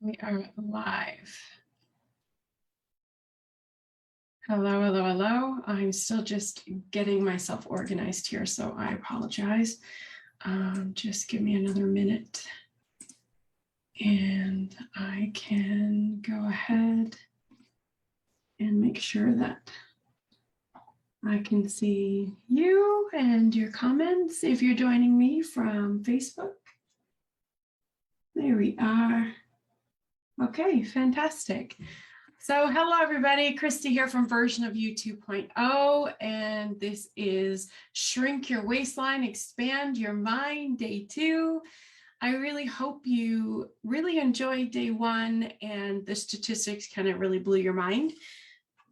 We are live. Hello, hello, hello. I'm still just getting myself organized here, so I apologize. Just give me another minute and I can go ahead and make sure that I can see you and your comments if you're joining me from Facebook. There we are. Okay, fantastic. So hello, everybody. Christy here from version of you 2.0, and this is Shrink Your Waistline, Expand Your Mind, Day 2. I really hope you really enjoyed Day 1 and the statistics kind of really blew your mind.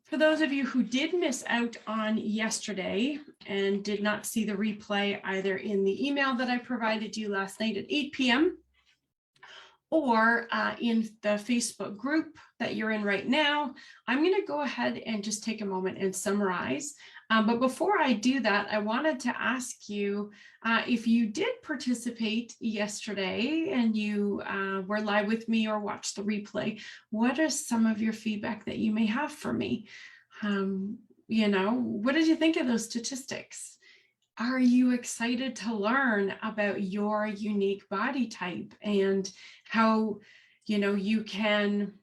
For those of you who did miss out on yesterday and did not see the replay either in the email that I provided you last night at 8 p.m., or in the Facebook group that you're in right now, I'm going to go ahead and just take a moment and summarize. But before I do that, I wanted to ask you if you did participate yesterday and you were live with me or watched the replay, what are some of your feedback that you may have for me? You know, what did you think of those statistics? Are you excited to learn about your unique body type and how, you know, you can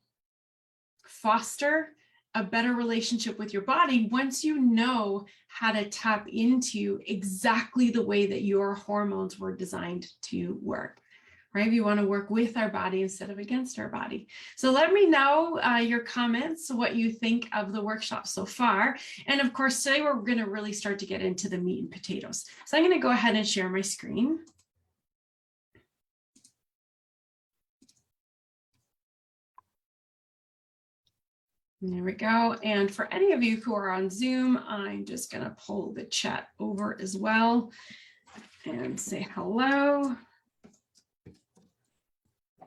foster a better relationship with your body once you know how to tap into exactly the way that your hormones were designed to work? Right? We want to work with our body instead of against our body. So let me know your comments, what you think of the workshop so far. And of course, today we're going to really start to get into the meat and potatoes. So I'm going to go ahead and share my screen. There we go. And for any of you who are on Zoom, I'm just going to pull the chat over as well and say hello.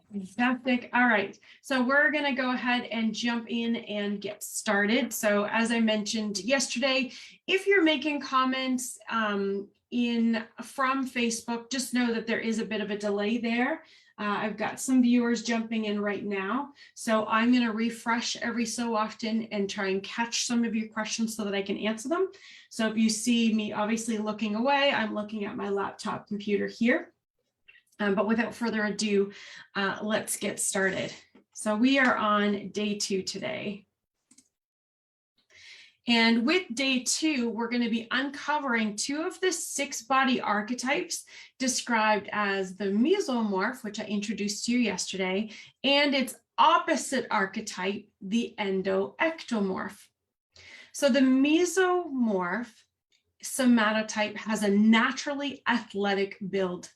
Fantastic. All right, so we're going to go ahead and jump in and get started. So as I mentioned yesterday, if you're making comments from Facebook, just know that there is a bit of a delay there. I've got some viewers jumping in right now, so I'm going to refresh every so often and try and catch some of your questions so that I can answer them. So if you see me obviously looking away, I'm looking at my laptop computer here. But without further ado, let's get started. So we are on day 2 today. And with day 2, we're going to be uncovering 2 of the 6 body archetypes described as the Mesomorph, which I introduced to you yesterday, and its opposite archetype, the Endo Ectomorph. So the Mesomorph somatotype has a naturally athletic build,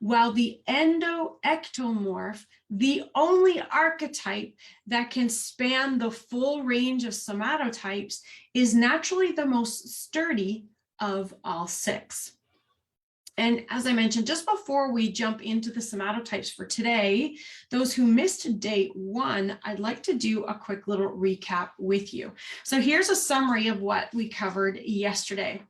while the Endo Ectomorph, the only archetype that can span the full range of somatotypes, is naturally the most sturdy of all 6. And as I mentioned, just before we jump into the somatotypes for today, those who missed day 1, I'd like to do a quick little recap with you. So here's a summary of what we covered yesterday.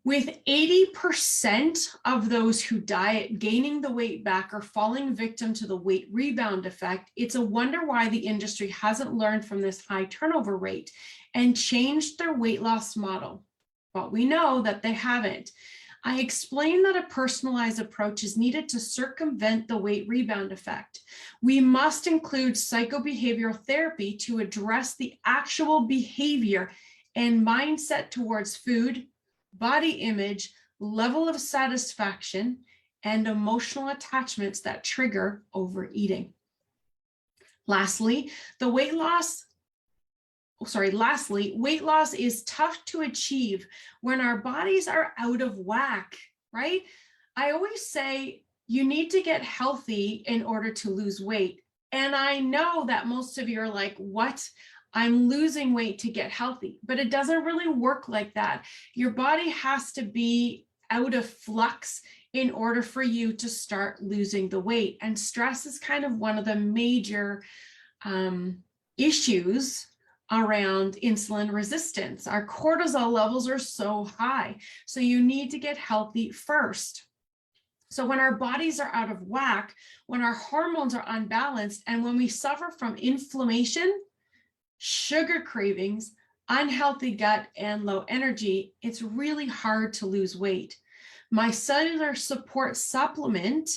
With 80% of those who diet gaining the weight back or falling victim to the weight rebound effect, it's a wonder why the industry hasn't learned from this high turnover rate and changed their weight loss model. But we know that they haven't. I explained that a personalized approach is needed to circumvent the weight rebound effect. We must include psychobehavioral therapy to address the actual behavior and mindset towards food, body image, level of satisfaction, and emotional attachments that trigger overeating. Lastly, weight loss is tough to achieve when our bodies are out of whack, right? I always say you need to get healthy in order to lose weight. And I know that most of you are like, what? I'm losing weight to get healthy, but it doesn't really work like that. Your body has to be out of flux in order for you to start losing the weight. And stress is kind of one of the major issues around insulin resistance. Our cortisol levels are so high, so you need to get healthy first. So when our bodies are out of whack, when our hormones are unbalanced, and when we suffer from inflammation, sugar cravings, unhealthy gut, and low energy, it's really hard to lose weight. My cellular support supplement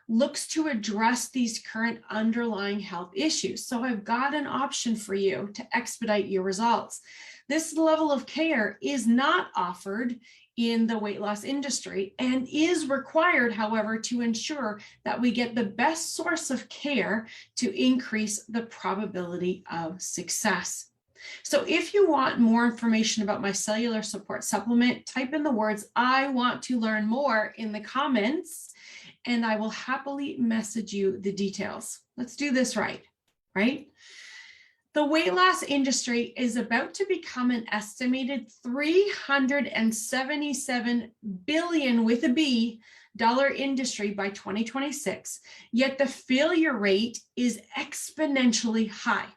looks to address these current underlying health issues. So I've got an option for you to expedite your results. This level of care is not offered in the weight loss industry and is required, however, to ensure that we get the best source of care to increase the probability of success. So if you want more information about my cellular support supplement, type in the words, "I want to learn more" in the comments, and I will happily message you the details. Let's do this right? The weight loss industry is about to become an estimated $377 billion with a B dollar industry by 2026, yet the failure rate is exponentially high.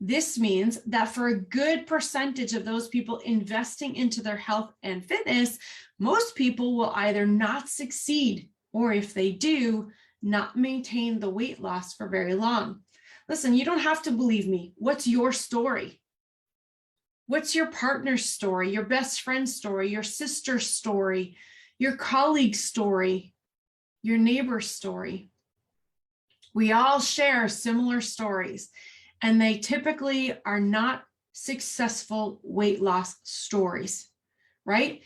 This means that for a good percentage of those people investing into their health and fitness, most people will either not succeed, or if they do, not maintain the weight loss for very long. Listen, you don't have to believe me. What's your story? What's your partner's story, your best friend's story, your sister's story, your colleague's story, your neighbor's story? We all share similar stories, and they typically are not successful weight loss stories, right?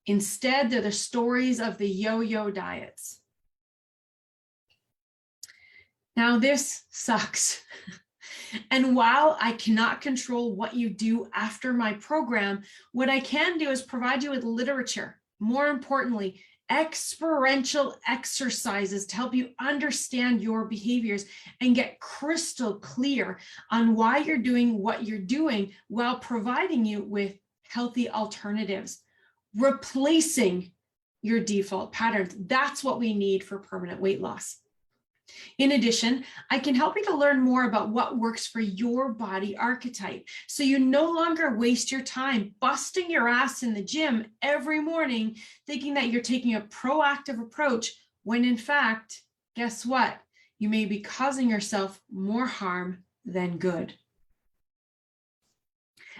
Instead, they're the stories of the yo-yo diets. Now, this sucks. And while I cannot control what you do after my program, what I can do is provide you with literature. More importantly, experiential exercises to help you understand your behaviors and get crystal clear on why you're doing what you're doing, while providing you with healthy alternatives, replacing your default patterns. That's what we need for permanent weight loss. In addition, I can help you to learn more about what works for your body archetype, so you no longer waste your time busting your ass in the gym every morning thinking that you're taking a proactive approach, when in fact, guess what? You may be causing yourself more harm than good.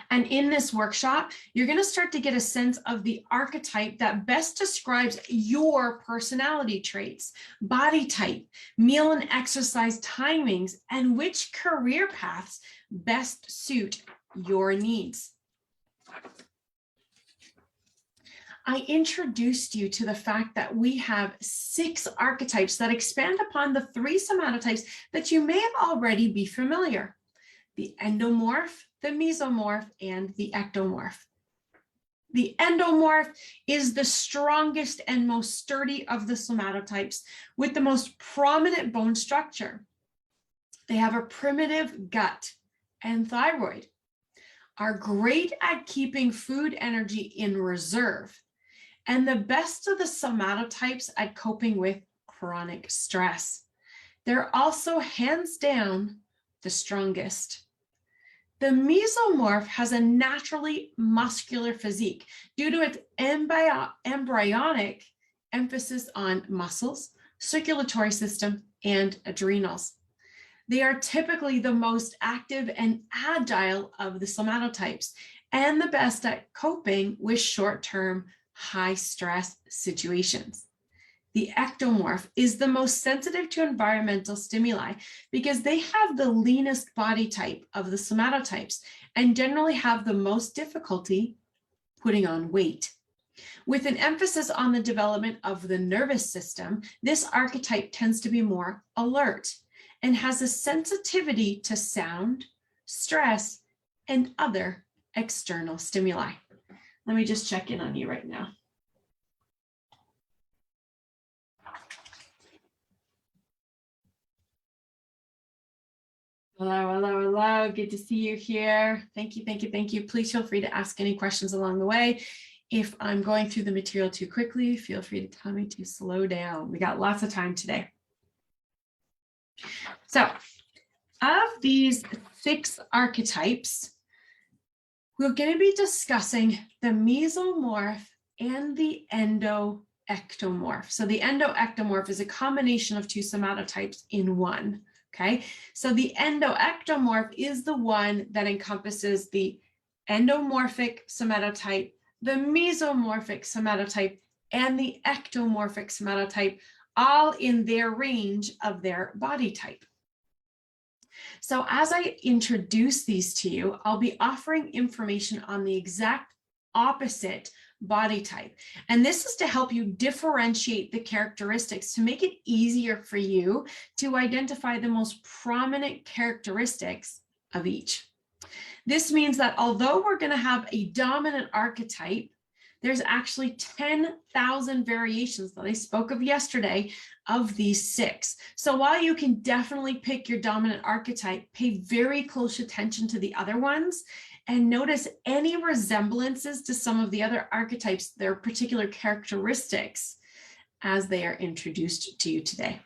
And in this workshop, you're going to start to get a sense of the archetype that best describes your personality traits, body type, meal and exercise timings, and which career paths best suit your needs. I introduced you to the fact that we have 6 archetypes that expand upon the 3 somatotypes that you may have already be familiar: the endomorph, the mesomorph, and the ectomorph. The endomorph is the strongest and most sturdy of the somatotypes, with the most prominent bone structure. They have a primitive gut and thyroid, are great at keeping food energy in reserve, and the best of the somatotypes at coping with chronic stress. They're also hands down the strongest. The mesomorph has a naturally muscular physique due to its embryonic emphasis on muscles, circulatory system, and adrenals. They are typically the most active and agile of the somatotypes, and the best at coping with short-term, high-stress situations. The ectomorph is the most sensitive to environmental stimuli because they have the leanest body type of the somatotypes and generally have the most difficulty putting on weight. With an emphasis on the development of the nervous system, this archetype tends to be more alert and has a sensitivity to sound, stress, and other external stimuli. Let me just check in on you right now. Hello, hello, hello. Good to see you here. Thank you, thank you, thank you. Please feel free to ask any questions along the way. If I'm going through the material too quickly, feel free to tell me to slow down. We got lots of time today. So, of these 6 archetypes, we're going to be discussing the mesomorph and the endomorph. Ectomorph. So the Endo Ectomorph is a combination of two somatotypes in one. Okay, so the Endo Ectomorph is the one that encompasses the endomorphic somatotype, the mesomorphic somatotype, and the ectomorphic somatotype, all in their range of their body type. So as I introduce these to you, I'll be offering information on the exact opposite body type. And this is to help you differentiate the characteristics to make it easier for you to identify the most prominent characteristics of each. This means that although we're going to have a dominant archetype, there's actually 10,000 variations that I spoke of yesterday of these 6. So while you can definitely pick your dominant archetype, pay very close attention to the other ones and notice any resemblances to some of the other archetypes, their particular characteristics, as they are introduced to you today.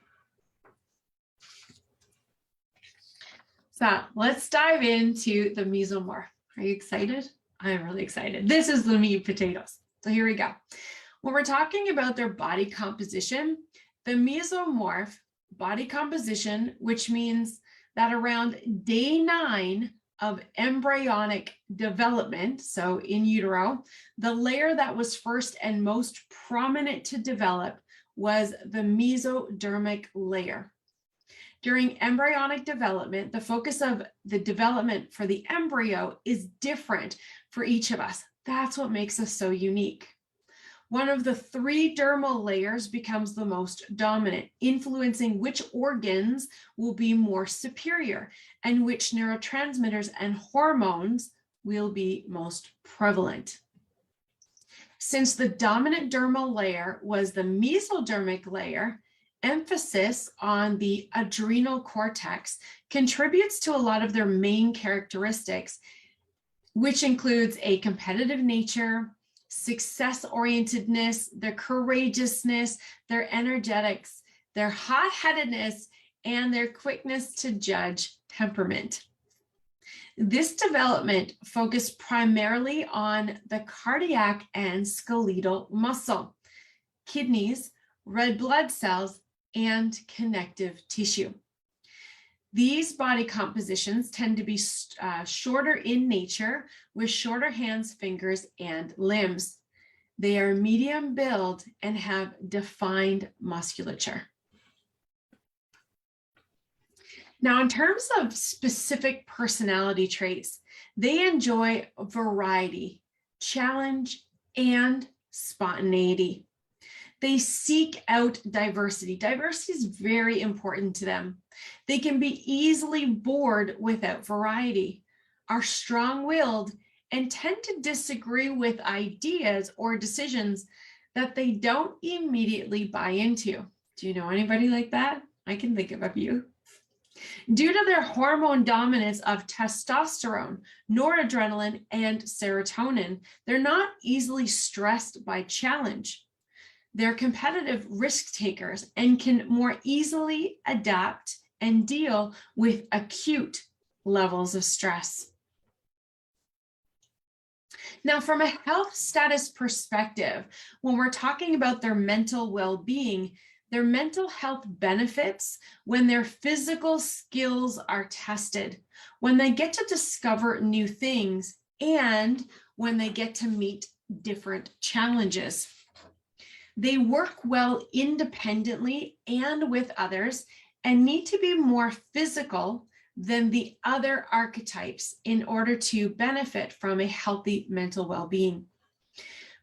So let's dive into the mesomorph. Are you excited? I'm really excited. This is the meat and potatoes. So here we go. When we're talking about their body composition, the mesomorph body composition, which means that around day 9 of embryonic development, so in utero, the layer that was first and most prominent to develop was the mesodermic layer. During embryonic development, the focus of the development for the embryo is different for each of us. That's what makes us so unique. One of the 3 dermal layers becomes the most dominant, influencing which organs will be more superior and which neurotransmitters and hormones will be most prevalent. Since the dominant dermal layer was the mesodermic layer, emphasis on the adrenal cortex contributes to a lot of their main characteristics, which includes a competitive nature, success-orientedness, their courageousness, their energetics, their hot-headedness, and their quickness to judge temperament. This development focused primarily on the cardiac and skeletal muscle, kidneys, red blood cells, and connective tissue. These body compositions tend to be shorter in nature, with shorter hands, fingers, and limbs. They are medium build and have defined musculature. Now, in terms of specific personality traits, they enjoy variety, challenge, and spontaneity. They seek out diversity. Diversity is very important to them. They can be easily bored without variety, are strong-willed, and tend to disagree with ideas or decisions that they don't immediately buy into. Do you know anybody like that? I can think of a few. Due to their hormone dominance of testosterone, noradrenaline, and serotonin, they're not easily stressed by challenge. They're competitive risk takers and can more easily adapt and deal with acute levels of stress. Now, from a health status perspective, when we're talking about their mental well-being, their mental health benefits when their physical skills are tested, when they get to discover new things, and when they get to meet different challenges. They work well independently and with others and need to be more physical than the other archetypes in order to benefit from a healthy mental well-being.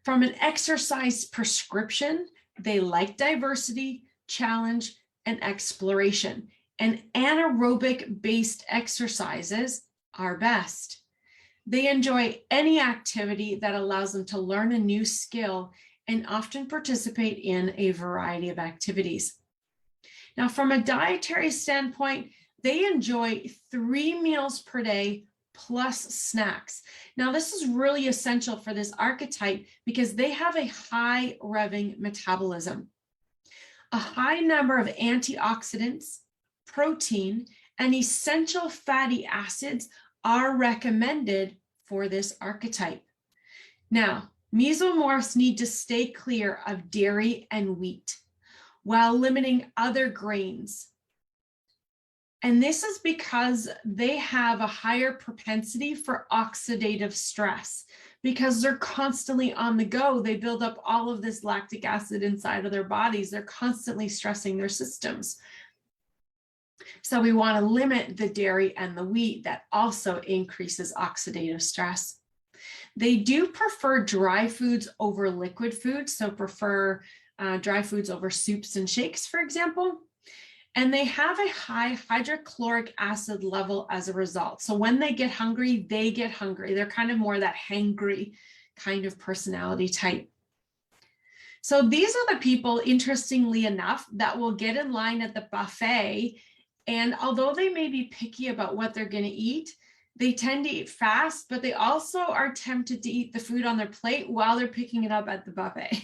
From an exercise prescription, they like diversity, challenge, and exploration, and anaerobic-based exercises are best. They enjoy any activity that allows them to learn a new skill and often participate in a variety of activities. Now, from a dietary standpoint, they enjoy 3 meals per day plus snacks. Now, this is really essential for this archetype because they have a high revving metabolism. A high number of antioxidants, protein, and essential fatty acids are recommended for this archetype. Now, Mesomorphs need to stay clear of dairy and wheat while limiting other grains. And this is because they have a higher propensity for oxidative stress because they're constantly on the go. They build up all of this lactic acid inside of their bodies. They're constantly stressing their systems. So we want to limit the dairy and the wheat. That also increases oxidative stress. They do prefer dry foods over liquid foods, so prefer dry foods over soups and shakes, for example. And they have a high hydrochloric acid level as a result. So when they get hungry, they get hungry. They're kind of more that hangry kind of personality type. So these are the people, interestingly enough, that will get in line at the buffet. And although they may be picky about what they're going to eat, they tend to eat fast, but they also are tempted to eat the food on their plate while they're picking it up at the buffet.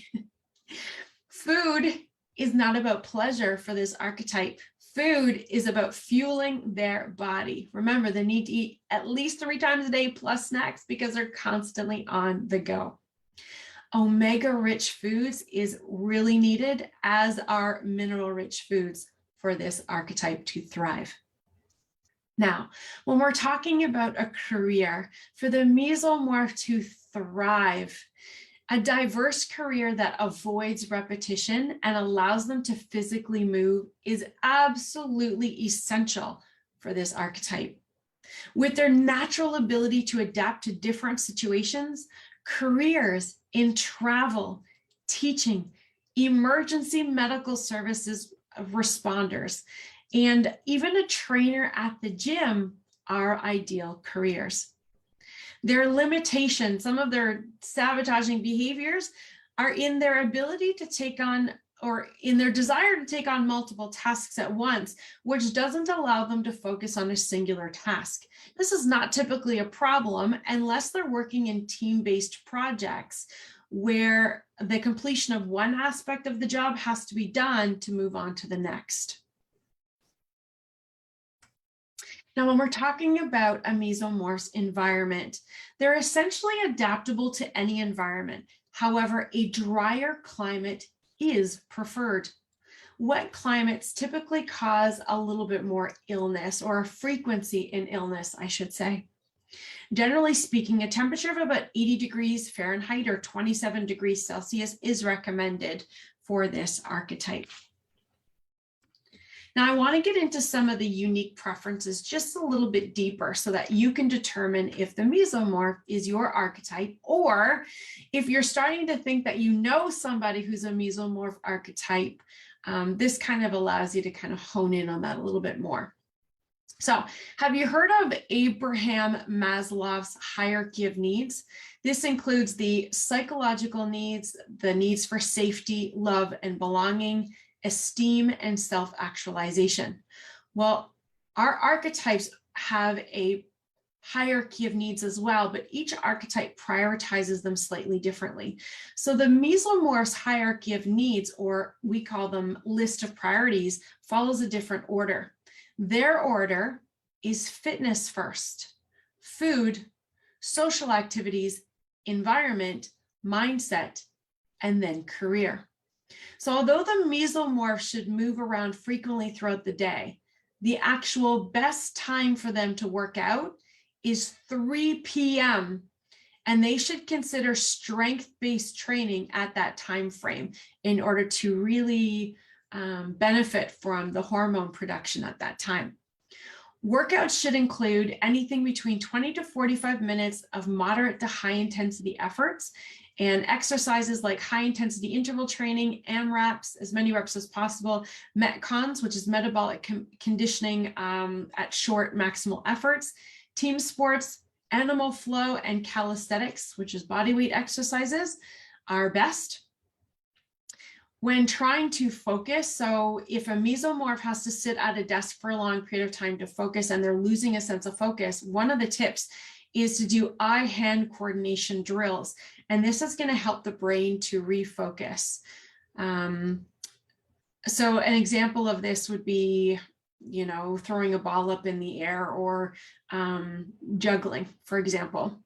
Food is not about pleasure for this archetype. Food is about fueling their body. Remember, they need to eat at least 3 times a day plus snacks because they're constantly on the go. Omega-rich foods is really needed, as are mineral-rich foods for this archetype to thrive. Now, when we're talking about a career, for the mesomorph to thrive, a diverse career that avoids repetition and allows them to physically move is absolutely essential for this archetype. With their natural ability to adapt to different situations, careers in travel, teaching, emergency medical services responders, and even a trainer at the gym are ideal careers. Their limitations, some of their sabotaging behaviors, are in their ability to take on, or in their desire to take on multiple tasks at once, which doesn't allow them to focus on a singular task. This is not typically a problem unless they're working in team-based projects where the completion of one aspect of the job has to be done to move on to the next. Now, when we're talking about a mesomorph's environment, they're essentially adaptable to any environment. However, a drier climate is preferred. Wet climates typically cause a little bit more illness, or a frequency in illness, I should say. Generally speaking, a temperature of about 80 degrees Fahrenheit or 27 degrees Celsius is recommended for this archetype. Now, I want to get into some of the unique preferences just a little bit deeper so that you can determine if the mesomorph is your archetype, or if you're starting to think that you know somebody who's a mesomorph archetype, this kind of allows you to kind of hone in on that a little bit more. So, have you heard of Abraham Maslow's hierarchy of needs? This includes the psychological needs, the needs for safety, love, and belonging, esteem, and self-actualization. Well, our archetypes have a hierarchy of needs as well, but each archetype prioritizes them slightly differently. So the mesomorph's hierarchy of needs, or we call them list of priorities, follows a different order. Their order is fitness first, food, social activities, environment, mindset, and then career. So although the mesomorph should move around frequently throughout the day, the actual best time for them to work out is 3 p.m. and they should consider strength-based training at that time frame in order to really benefit from the hormone production at that time. Workouts should include anything between 20 to 45 minutes of moderate to high intensity efforts, and exercises like high intensity interval training, AMRAPs, as many reps as possible, Metcons, which is metabolic conditioning at short maximal efforts, team sports, animal flow, and calisthenics, which is body weight exercises, are best. When trying to focus, so if a mesomorph has to sit at a desk for a long period of time to focus and they're losing a sense of focus, one of the tips is to do eye-hand coordination drills. And this is going to help the brain to refocus. So an example of this would be, throwing a ball up in the air, or juggling, for example.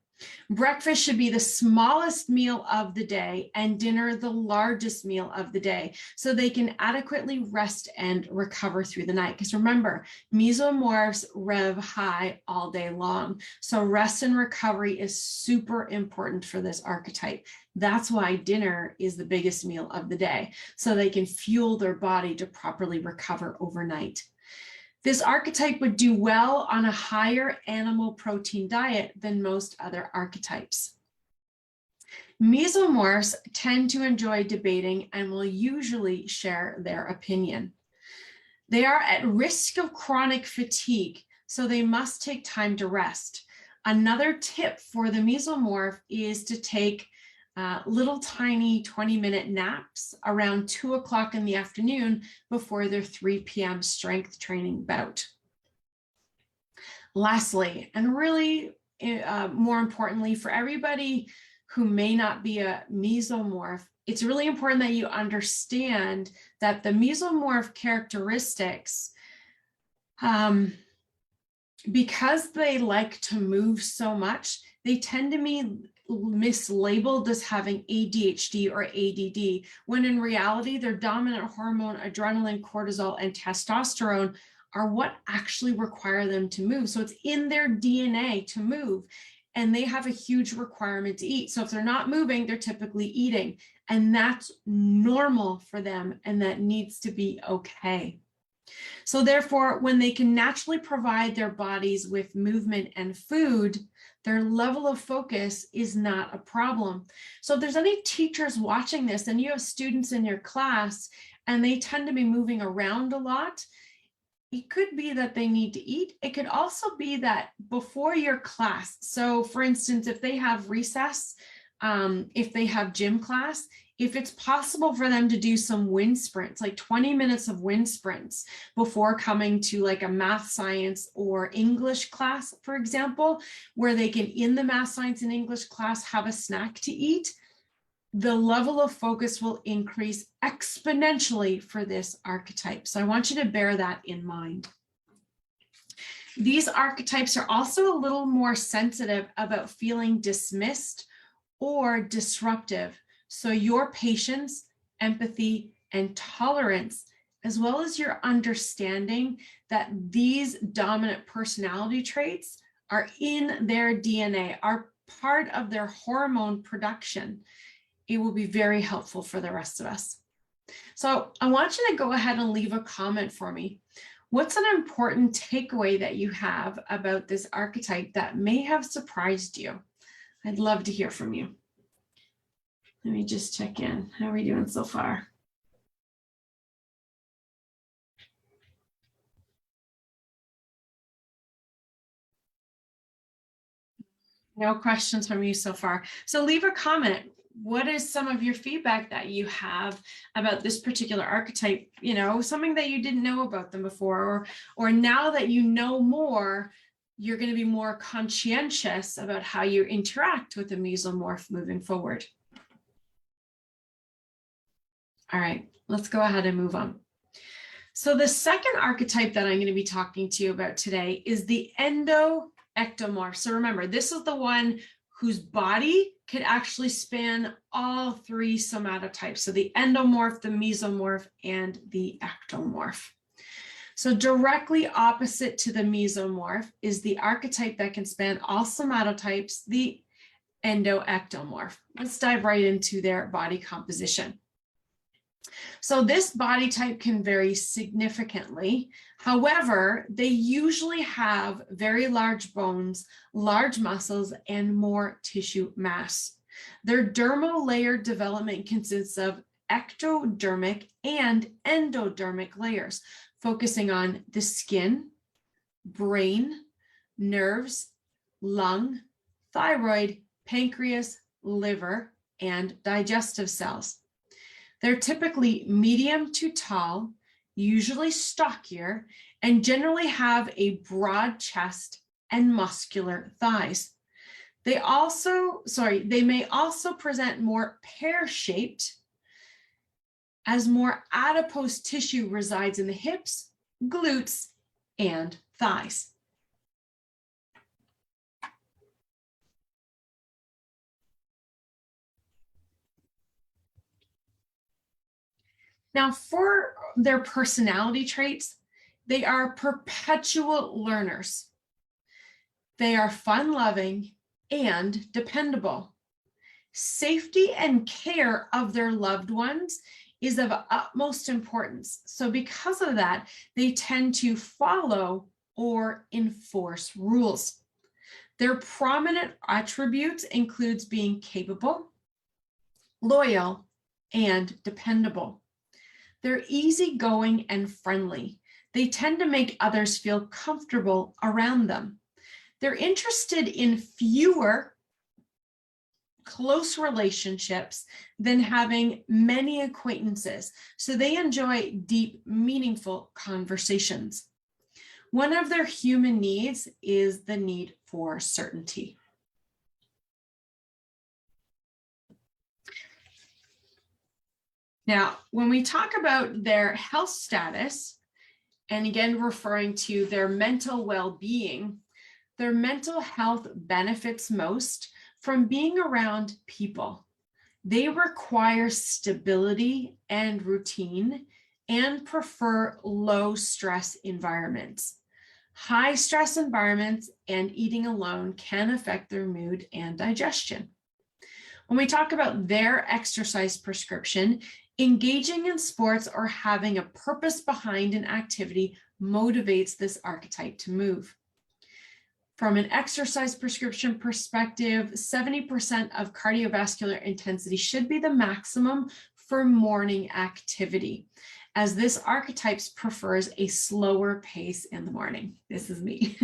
Breakfast should be the smallest meal of the day and dinner the largest meal of the day so they can adequately rest and recover through the night. Because remember, mesomorphs rev high all day long. So rest and recovery is super important for this archetype. That's why dinner is the biggest meal of the day, so they can fuel their body to properly recover overnight. This archetype would do well on a higher animal protein diet than most other archetypes. Mesomorphs tend to enjoy debating and will usually share their opinion. They are at risk of chronic fatigue, so they must take time to rest. Another tip for the mesomorph is to take little tiny 20-minute naps around 2 o'clock in the afternoon before their 3 p.m. strength training bout. Lastly, and really more importantly, for everybody who may not be a mesomorph, it's really important that you understand that the mesomorph characteristics, because they like to move so much, they tend to be mislabeled as having ADHD or ADD, when in reality, their dominant hormone, adrenaline, cortisol, and testosterone are what actually require them to move. So it's in their DNA to move, and they have a huge requirement to eat. So if they're not moving, they're typically eating, and that's normal for them, and that needs to be okay. So therefore, when they can naturally provide their bodies with movement and food, their level of focus is not a problem. So if there's any teachers watching this and you have students in your class and they tend to be moving around a lot, it could be that they need to eat. It could also be that before your class, so for instance, if they have recess, if they have gym class, if it's possible for them to do some wind sprints, like 20 minutes of wind sprints before coming to like a math, science, or English class, for example, where they can, in the math, science, and English class, have a snack to eat, the level of focus will increase exponentially for this archetype. So I want you to bear that in mind. These archetypes are also a little more sensitive about feeling dismissed or disruptive. So your patience, empathy, and tolerance, as well as your understanding that these dominant personality traits are in their DNA, are part of their hormone production, it will be very helpful for the rest of us. So I want you to go ahead and leave a comment for me. What's an important takeaway that you have about this archetype that may have surprised you? I'd love to hear from you. Let me just check in. How are we doing so far? No questions from you so far. So leave a comment. What is some of your feedback that you have about this particular archetype? You know, something that you didn't know about them before, or now that you know more, you're going to be more conscientious about how you interact with the mesomorph moving forward. All right, let's go ahead and move on. So the second archetype that I'm going to be talking to you about today is the Endo Ectomorph. So remember, this is the one whose body could actually span all 3 somatotypes. So the endomorph, the mesomorph, and the ectomorph. So directly opposite to the mesomorph is the archetype that can span all somatotypes, the Endo Ectomorph. Let's dive right into their body composition. So this body type can vary significantly. However, they usually have very large bones, large muscles, and more tissue mass. Their dermal layer development consists of ectodermic and endodermic layers, focusing on the skin, brain, nerves, lung, thyroid, pancreas, liver, and digestive cells. They're typically medium to tall, usually stockier, and generally have a broad chest and muscular thighs. They may also present more pear-shaped, as more adipose tissue resides in the hips, glutes, and thighs. Now, for their personality traits, they are perpetual learners. They are fun-loving and dependable. Safety and care of their loved ones is of utmost importance. So because of that, they tend to follow or enforce rules. Their prominent attributes includes being capable, loyal, and dependable. They're easygoing and friendly. They tend to make others feel comfortable around them. They're interested in fewer close relationships than having many acquaintances. So they enjoy deep, meaningful conversations. One of their human needs is the need for certainty. Now, when we talk about their health status, and again, referring to their mental well-being, their mental health benefits most from being around people. They require stability and routine and prefer low stress environments. High stress environments and eating alone can affect their mood and digestion. When we talk about their exercise prescription, engaging in sports or having a purpose behind an activity motivates this archetype to move. From an exercise prescription perspective, 70% of cardiovascular intensity should be the maximum for morning activity, as this archetype prefers a slower pace in the morning. This is me.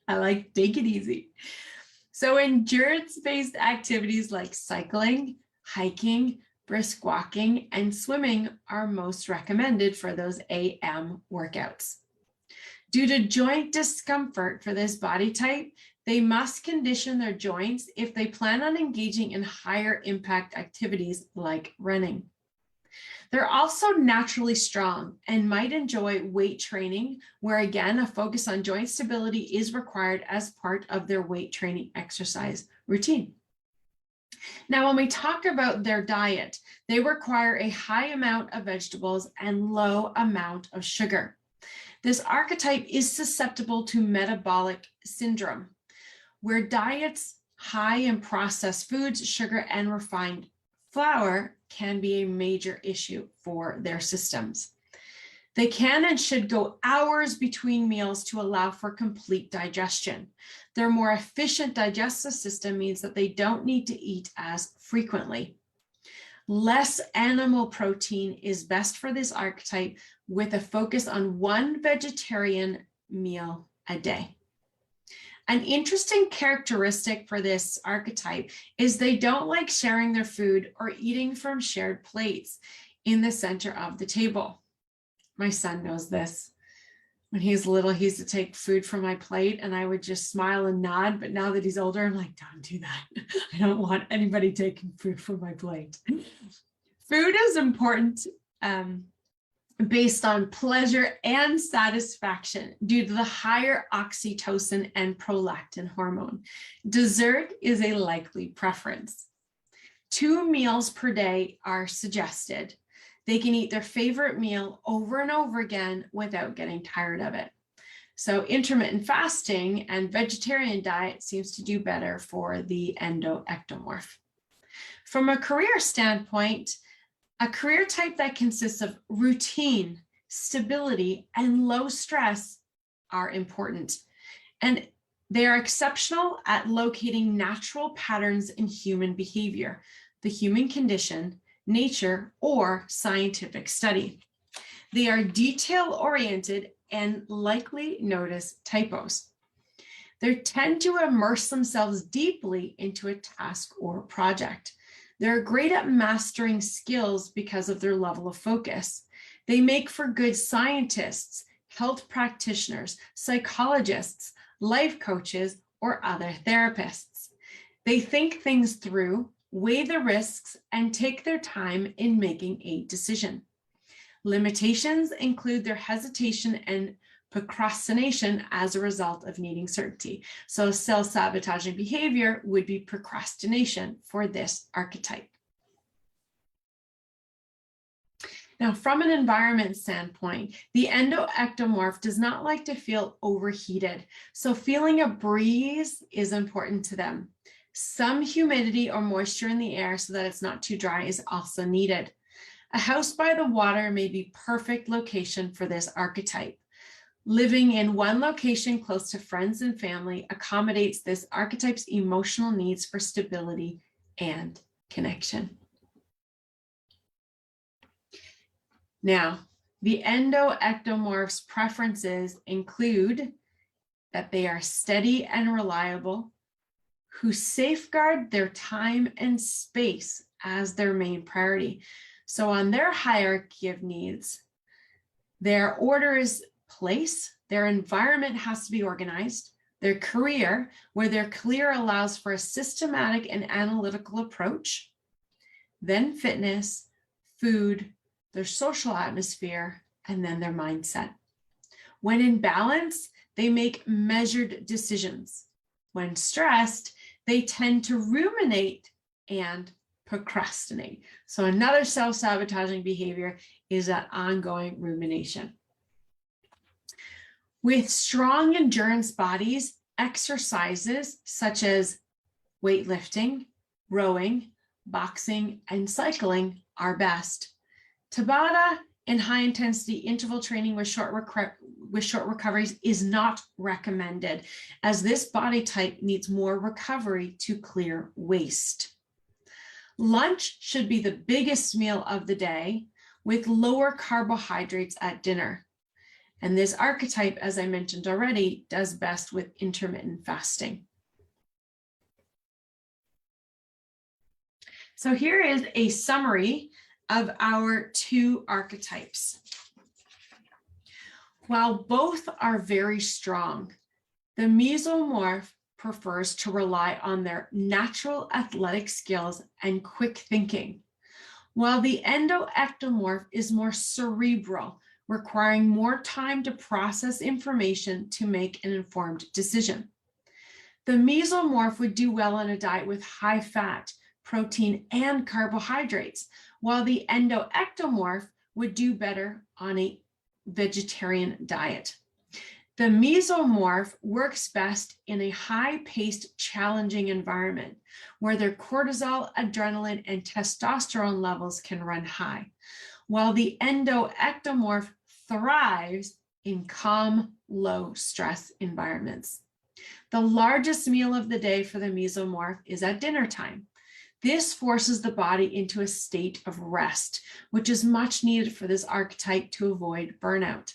I like take it easy. So endurance-based activities like cycling, hiking, brisk walking, and swimming are most recommended for those AM workouts. Due to joint discomfort for this body type, they must condition their joints if they plan on engaging in higher impact activities like running. They're also naturally strong and might enjoy weight training, where again, a focus on joint stability is required as part of their weight training exercise routine. Now, when we talk about their diet, they require a high amount of vegetables and low amount of sugar. This archetype is susceptible to metabolic syndrome, where diets high in processed foods, sugar, and refined flour can be a major issue for their systems. They can and should go hours between meals to allow for complete digestion. Their more efficient digestive system means that they don't need to eat as frequently. Less animal protein is best for this archetype, with a focus on one vegetarian meal a day. An interesting characteristic for this archetype is they don't like sharing their food or eating from shared plates in the center of the table. My son knows this. When he was little, he used to take food from my plate and I would just smile and nod. But now that he's older, I'm like, don't do that. I don't want anybody taking food from my plate. Food is important based on pleasure and satisfaction due to the higher oxytocin and prolactin hormone. Dessert is a likely preference. 2 meals per day are suggested. They can eat their favorite meal over and over again without getting tired of it. So intermittent fasting and vegetarian diet seems to do better for the Endo Ectomorph. From a career standpoint, a career type that consists of routine, stability, and low stress are important. And they are exceptional at locating natural patterns in human behavior, the human condition, nature, or scientific study. They are detail-oriented and likely notice typos. They tend to immerse themselves deeply into a task or project. They're great at mastering skills because of their level of focus. They make for good scientists, health practitioners, psychologists, life coaches, or other therapists. They think things through, weigh the risks, and take their time in making a decision. Limitations include their hesitation and procrastination as a result of needing certainty. So self-sabotaging behavior would be procrastination for this archetype. Now, from an environment standpoint, the Endo Ectomorph does not like to feel overheated. So feeling a breeze is important to them. Some humidity or moisture in the air so that it's not too dry is also needed. A house by the water may be perfect location for this archetype. Living in one location close to friends and family accommodates this archetype's emotional needs for stability and connection. Now, the Endo Ectomorph's preferences include that they are steady and reliable, who safeguard their time and space as their main priority. So on their hierarchy of needs, their order is place, their environment has to be organized, their career, where their career allows for a systematic and analytical approach, then fitness, food, their social atmosphere, and then their mindset. When in balance, they make measured decisions. When stressed, they tend to ruminate and procrastinate. So another self-sabotaging behavior is that ongoing rumination. With strong endurance bodies, exercises such as weightlifting, rowing, boxing, and cycling are best. Tabata and high-intensity interval training with short recoveries is not recommended, as this body type needs more recovery to clear waste. Lunch should be the biggest meal of the day, with lower carbohydrates at dinner. And this archetype, as I mentioned already, does best with intermittent fasting. So here is a summary of our two archetypes. While both are very strong, the Mesomorph prefers to rely on their natural athletic skills and quick thinking, while the Endo Ectomorph is more cerebral, requiring more time to process information to make an informed decision. The Mesomorph would do well on a diet with high fat, protein, and carbohydrates, while the Endo Ectomorph would do better on a vegetarian diet. The Mesomorph works best in a high-paced, challenging environment where their cortisol, adrenaline, and testosterone levels can run high, while the Endo Ectomorph thrives in calm, low-stress environments. The largest meal of the day for the Mesomorph is at dinner time. This forces the body into a state of rest, which is much needed for this archetype to avoid burnout.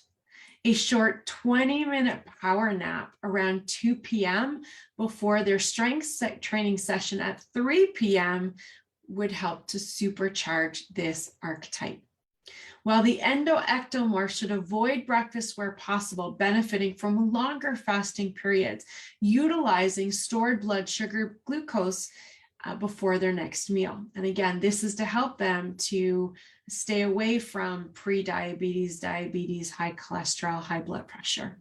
A short 20-minute power nap around 2 p.m. before their strength training session at 3 p.m. would help to supercharge this archetype. While the Endo Ectomorph should avoid breakfast where possible, benefiting from longer fasting periods, utilizing stored blood sugar glucose before their next meal. And again, this is to help them to stay away from pre-diabetes, diabetes, high cholesterol, high blood pressure.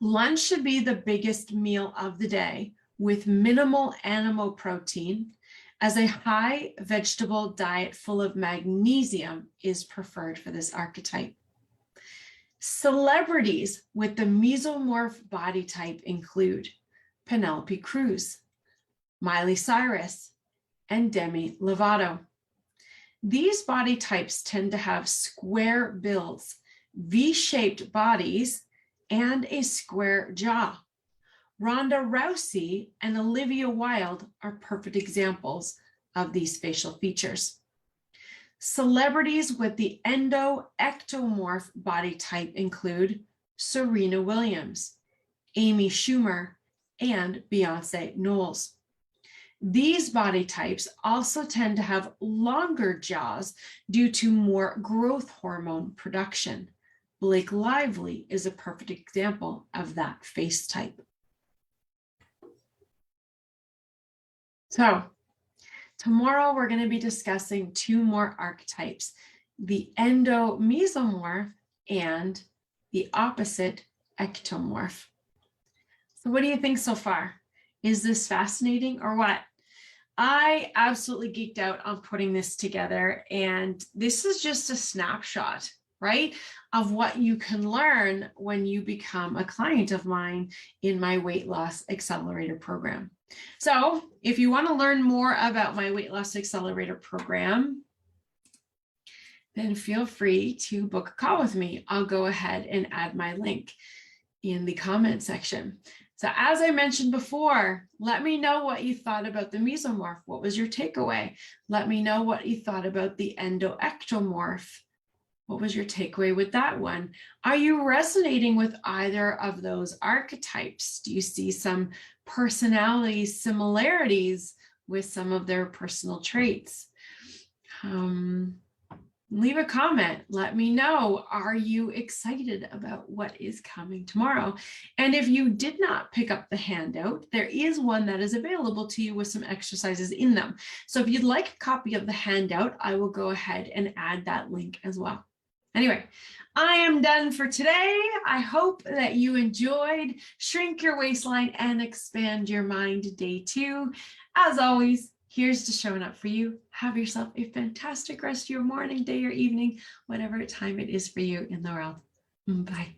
Lunch should be the biggest meal of the day with minimal animal protein, as a high vegetable diet full of magnesium is preferred for this archetype. Celebrities with the Mesomorph body type include Penelope Cruz, Miley Cyrus, and Demi Lovato. These body types tend to have square builds, V-shaped bodies, and a square jaw. Ronda Rousey and Olivia Wilde are perfect examples of these facial features. Celebrities with the Endo Ectomorph body type include Serena Williams, Amy Schumer, and Beyonce Knowles. These body types also tend to have longer jaws due to more growth hormone production. Blake Lively is a perfect example of that face type. So tomorrow we're going to be discussing two more archetypes, the Endo-Mesomorph and the opposite Ectomorph. So what do you think so far? Is this fascinating or what? I absolutely geeked out on putting this together, and this is just a snapshot, right, of what you can learn when you become a client of mine in my Weight Loss Accelerator program. So if you want to learn more about my Weight Loss Accelerator program, then feel free to book a call with me. I'll go ahead and add my link in the comment section. So as I mentioned before, let me know what you thought about the Mesomorph. What was your takeaway? Let me know what you thought about the Endo Ectomorph. What was your takeaway with that one? Are you resonating with either of those archetypes? Do you see some personality similarities with some of their personal traits? Leave a comment. Let me know. Are you excited about what is coming tomorrow? And if you did not pick up the handout, there is one that is available to you with some exercises in them. So if you'd like a copy of the handout, I will go ahead and add that link as well. Anyway, I am done for today. I hope that you enjoyed Shrink Your Waistline and Expand Your Mind Day 2. As always, here's to showing up for you. Have yourself a fantastic rest of your morning, day, or evening, whatever time it is for you in the world. Bye.